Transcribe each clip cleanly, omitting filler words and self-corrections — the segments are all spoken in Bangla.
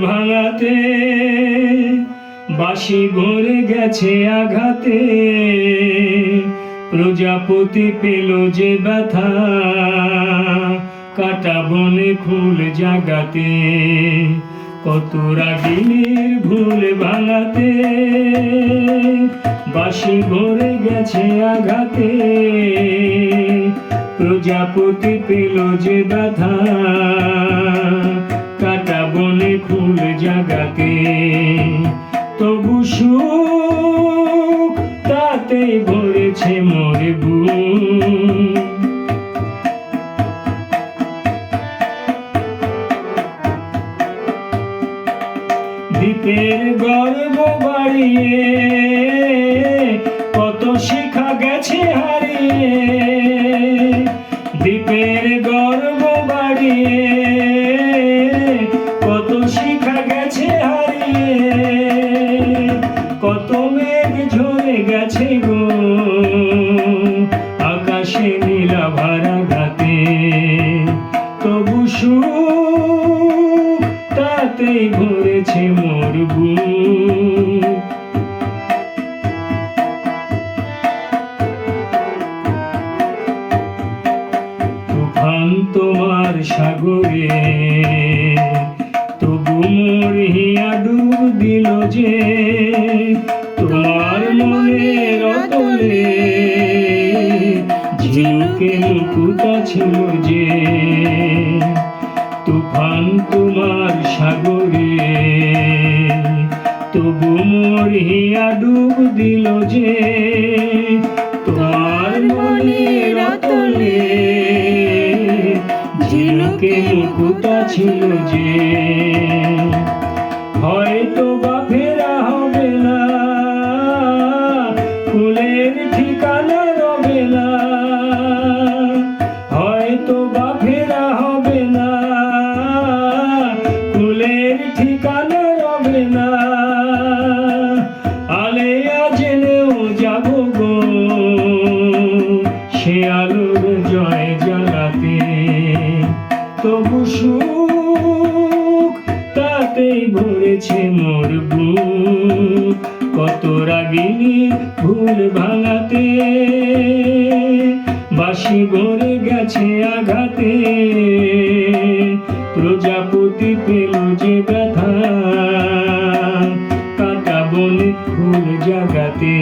ভাঙাতে বাঁশি ভরে গেছে আঘাতে, প্রজাপতি পেল যে ব্যথা, কাটা বনে ফুল জাগাতে। কত রাগিনীর ভুল ভাঙাতে বাঁশি ভরে গেছে আঘাতে, প্রজাপতি পেল যে ব্যথা, কাটা বনে ফুল জাগাতে। তবু সুখ তাতে ভরেছে মোর বুক। দ্বীপের গর্ব বাড়িয়ে কত শিখা গেছে হারিয়ে, দ্বীপের গর্ব বাড়িয়ে কত শিখা গেছে হারিয়ে, কত মেঘ ঝরে গেছে গো আকাশে নীলা ভারা ঘাতে। তবু সুখ তাতেই ভরেছে মোর বুক। তুফান তোমার সাগরে তবু মোর হিয়া ডুব দিল যে, তোমার মনের অতলে ঝিনুকে মুকুতা ছিল যে। তুফান তোমার সাগরে তবু মোর হিয়া ডুব দিল যে, তোমার মনের অতলে ঝিনুকে মুকুতা ছিল যে। হয়তো বা ফেরা হবে না, ফুলের ঠিকানা রবে না, হয়তো বা ফেরা হবে না, ফুলের ঠিকানা রবে না। আলেয়া জেনেও যাব গো সে আলোর জয় জ্বালাতে। তবু সুখ তাতেই ভরেছে মোর বুক। কত রাগিনীর ভুল ভাঙাতে বাঁশি ভরে গেছে আঘাতে, প্রজাপতি পেল যে ব্যথা, কাটা বনে ফুল জাগাতে।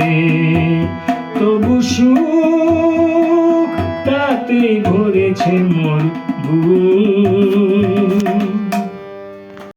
তবু সুখ তাতেই ভরেছে মোর বুক।